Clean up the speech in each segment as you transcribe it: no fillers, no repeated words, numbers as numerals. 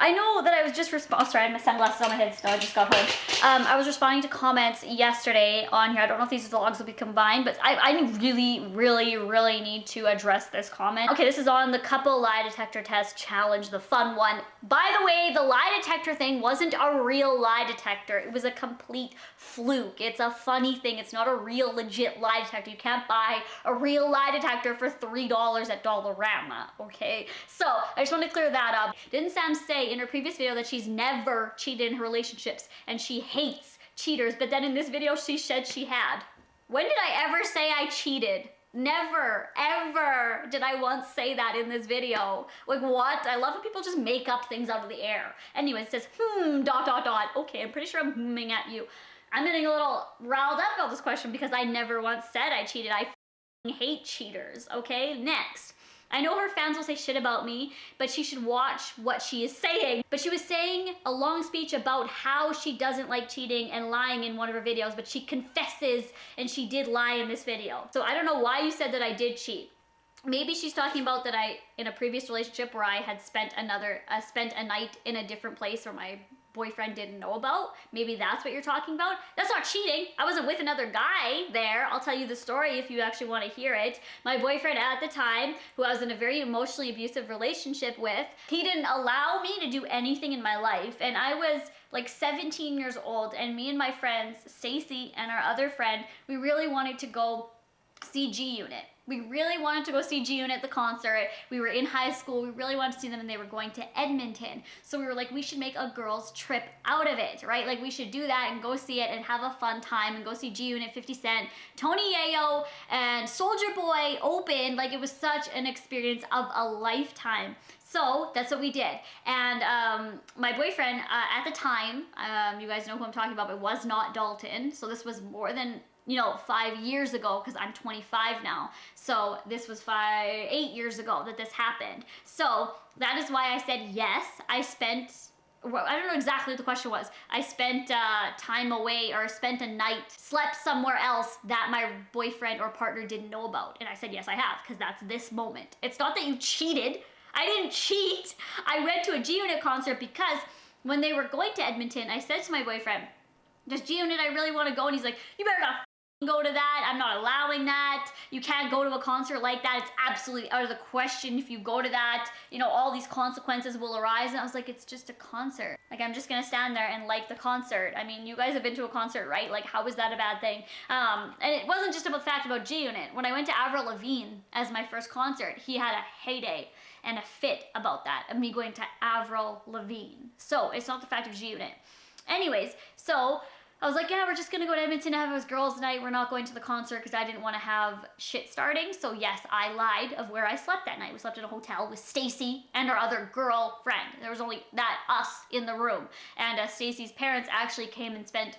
I know that I was just sorry, I had my sunglasses on my head still, I just got home. I was responding to comments yesterday on here. I don't know if these vlogs will be combined, but I really need to address this comment. Okay, this is on the couple lie detector test challenge, the fun one. By the way, the lie detector thing wasn't a real lie detector. It was a complete fluke. It's a funny thing. It's not a real legit lie detector. You can't buy a real lie detector for $3 at Dollarama, okay? So I just want to clear that up. Didn't Sam say in her previous video that she's never cheated in her relationships and she hates cheaters, but then in this video she said she had? When did I ever say I cheated? Never, ever did I once say that in this video. Like, what? I love when people just make up things out of the air. Anyway, it says, Okay, I'm pretty sure I'm humming at you. I'm getting a little riled up about this question because I never once said I cheated. I hate cheaters, okay? Next. I know her fans will say shit about me, but she should watch what she is saying. But she was saying a long speech about how she doesn't like cheating and lying in one of her videos, but she confesses and she did lie in this video. So I don't know why you said that I did cheat. Maybe she's talking about that in a previous relationship where I had spent a night in a different place where my boyfriend didn't know about. Maybe that's what you're talking about. That's not cheating. I wasn't with another guy there. I'll tell you the story if you actually want to hear it. My boyfriend at the time, who I was in a very emotionally abusive relationship with, he didn't allow me to do anything in my life. And I was like 17 years old, and me and my friends, Stacy and our other friend, we really wanted to go see G-Unit. We really wanted to go see G-Unit, the concert. We were in high school. We really wanted to see them, and they were going to Edmonton. So we were like, we should make a girls trip out of it, right? Like, we should do that and go see it and have a fun time and go see G-Unit, 50 Cent, Tony Yayo, and Soulja Boy open. Like, it was such an experience of a lifetime. So that's what we did. And my boyfriend at the time, you guys know who I'm talking about, but it was not Dalton. So this was more than 5 years ago, because I'm 25 now. So this was 8 years ago that this happened. So that is why I said yes. I don't know exactly what the question was. I spent time away, or spent a night, slept somewhere else that my boyfriend or partner didn't know about. And I said, yes, I have, because that's this moment. It's not that you cheated. I didn't cheat. I went to a G-Unit concert because when they were going to Edmonton, I said to my boyfriend, does G-Unit, I really want to go? And he's like, you better not go to that. I'm not allowing that. You can't go to a concert like that. It's absolutely out of the question. If you go to that, all these consequences will arise. And I was like, it's just a concert. Like, I'm just gonna stand there and like the concert. I mean, you guys have been to a concert, right? Like, how is that a bad thing? And it wasn't just about the fact about G-Unit. When I went to Avril Lavigne as my first concert, he had a heyday and a fit about that, of me going to Avril Lavigne. So it's not the fact of G-Unit. Anyways, so I was like, yeah, we're just gonna go to Edmonton to have a girls' night. We're not going to the concert because I didn't want to have shit starting. So yes, I lied of where I slept that night. We slept in a hotel with Stacy and our other girlfriend. There was only us in the room. And Stacy's parents actually came and spent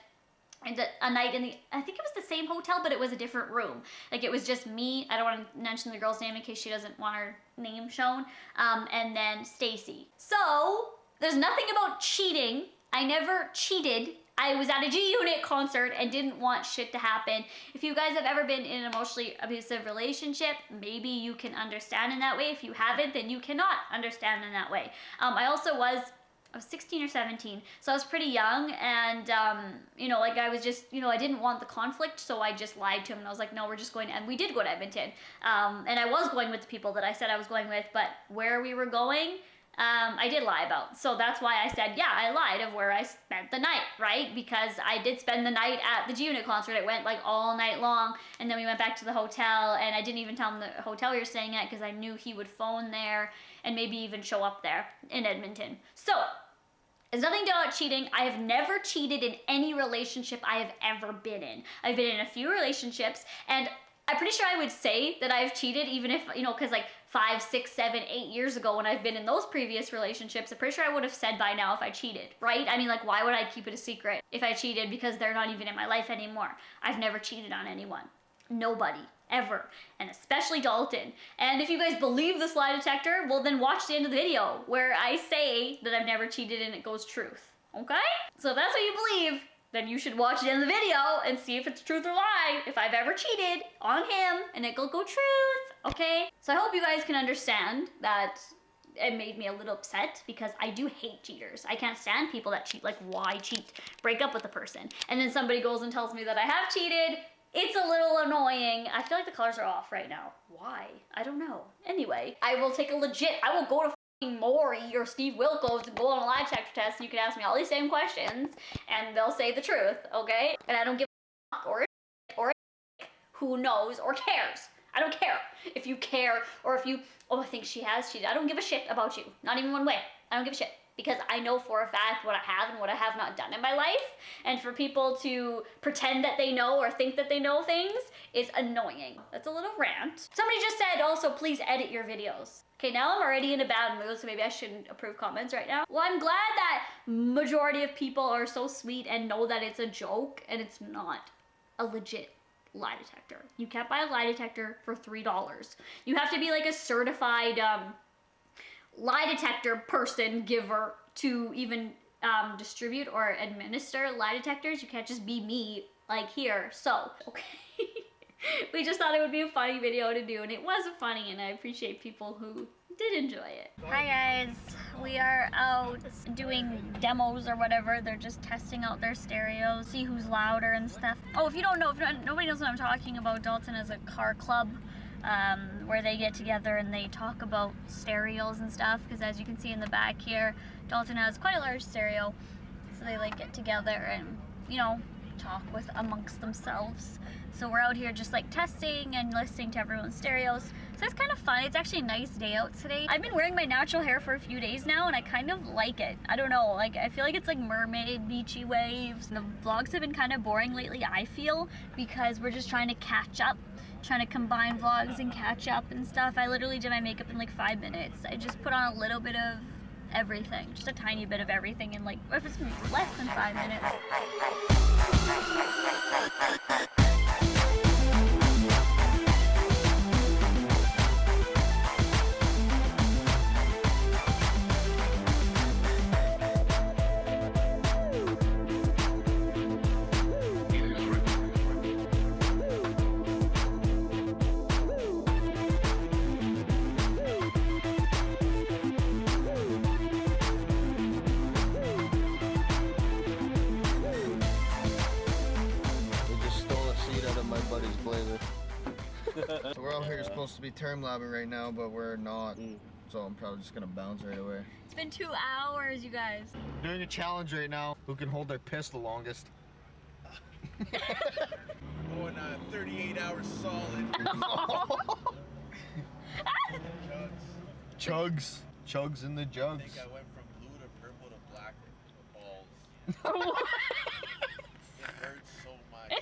a night in I think it was the same hotel, but it was a different room. Like, it was just me. I don't want to mention the girl's name in case she doesn't want her name shown. And then Stacy. So there's nothing about cheating. I never cheated. I was at a G-Unit concert and didn't want shit to happen. If you guys have ever been in an emotionally abusive relationship, maybe you can understand in that way. If you haven't, then you cannot understand in that way. I was 16 or 17, so I was pretty young, and like, I was just, I didn't want the conflict, so I just lied to him, and I was like, no, we're just going to, and we did go to Edmonton, and I was going with the people that I said I was going with, but where we were going, I did lie about. So that's why I said, yeah, I lied of where I spent the night, right? Because I did spend the night at the G-Unit concert. It went like all night long, and then we went back to the hotel, and I didn't even tell him the hotel we were staying at because I knew he would phone there and maybe even show up there in Edmonton. So it's nothing about cheating. I have never cheated in any relationship I have ever been in. I've been in a few relationships, and I'm pretty sure I would say that I've cheated, even if, because like 5, 6, 7, 8 years ago when I've been in those previous relationships, I'm pretty sure I would have said by now if I cheated, right? I mean, like, why would I keep it a secret if I cheated? Because they're not even in my life anymore. I've never cheated on anyone. Nobody. Ever. And especially Dalton. And if you guys believe this lie detector, well, then watch the end of the video where I say that I've never cheated and it goes truth. Okay? So if that's what you believe, then you should watch the end of the video and see if it's truth or lie, if I've ever cheated on him, and it'll go truth, okay? So I hope you guys can understand that it made me a little upset because I do hate cheaters. I can't stand people that cheat. Like, why cheat? Break up with the person. And then somebody goes and tells me that I have cheated. It's a little annoying. I feel like the colors are off right now. Why? I don't know. Anyway, I will take a legit, I will go to Maury or Steve Wilkos and go on a lie detector test, and you can ask me all these same questions and they'll say the truth, okay? And I don't give a fuck or who knows or cares. I don't care if you care or if you, oh, I think she has cheated. I don't give a shit about you. Not even one way. I don't give a shit. Because I know for a fact what I have and what I have not done in my life. And for people to pretend that they know or think that they know things is annoying. That's a little rant. Somebody just said also, please edit your videos. Okay, now I'm already in a bad mood, so maybe I shouldn't approve comments right now. Well, I'm glad that majority of people are so sweet and know that it's a joke and it's not a legit lie detector. You can't buy a lie detector for $3. You have to be like a certified lie detector person giver to even distribute or administer lie detectors. You can't just be me like here. So, okay. We just thought it would be a funny video to do, and it was funny, and I appreciate people who did enjoy it. Hi guys, we are out doing demos or whatever. They're just testing out their stereos, see who's louder and stuff. Oh, if you don't know, if nobody knows what I'm talking about, Dalton is a car club where they get together and they talk about stereos and stuff, because as you can see in the back here, Dalton has quite a large stereo, so they like get together and, you know, talk with amongst themselves. So we're out here just like testing and listening to everyone's stereos. So it's kind of fun. It's actually a nice day out today. I've been wearing my natural hair for a few days now and I kind of like it. I don't know, like I feel like it's like mermaid, beachy waves. The vlogs have been kind of boring lately, I feel, because we're just trying to catch up, trying to combine vlogs and catch up and stuff. I literally did my makeup in like 5 minutes. I just put on a little bit of everything, just a tiny bit of everything in like, if it's less than 5 minutes. So we're out here supposed to be term labbing right now, but we're not. So I'm probably just gonna bounce right away. It's been 2 hours, you guys. We're doing a challenge right now. Who can hold their piss the longest? Going 38 hours solid. Chugs. Chugs in the jugs. I think I went from blue to purple to black balls. It hurts so much.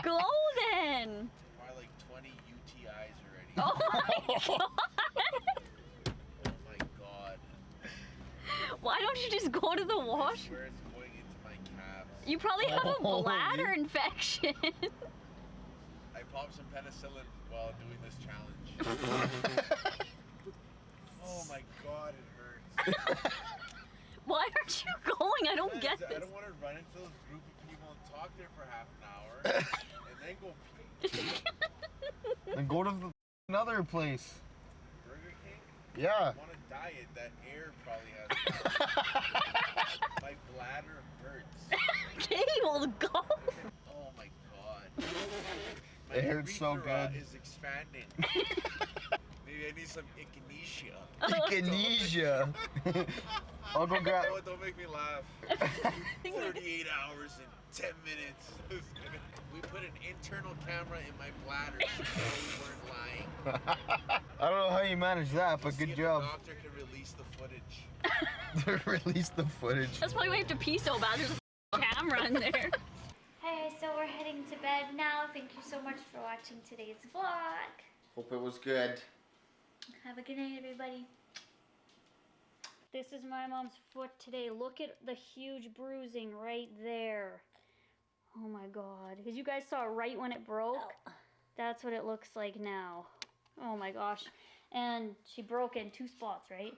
Golden. Probably like 20 UTIs already. Oh my god. Oh my god. Why don't you just go to the I wash? swear it's going into my calves. You probably have a bladder infection. I popped some penicillin while doing this challenge. Oh my god, it hurts. Why aren't you going? I don't get I this. don't want to run into those group of people and talk there for half an hour and then go pee. Then go to another place. Burger King? Yeah. I want a diet that air probably has. My bladder hurts. Okay, well go. Oh my god. My It hurts so urethra good. is expanding. Maybe I need some echinacea. Echinacea. I'll go grab. Oh, don't make me laugh. 38 hours and 10 minutes. We put an internal camera in my bladder so we weren't lying. I don't know how you managed that, but See good if job. The doctor can release the footage. Release the footage. That's probably why you have to pee so bad. There's a camera in there. Hey, so we're heading to bed now. Thank you so much for watching today's vlog. Hope it was good. Have a good night, everybody. This is my mom's foot today. Look at the huge bruising right there. Oh my god. Because you guys saw it right when it broke. Oh. That's what it looks like now. Oh my gosh. And she broke in 2 spots, right?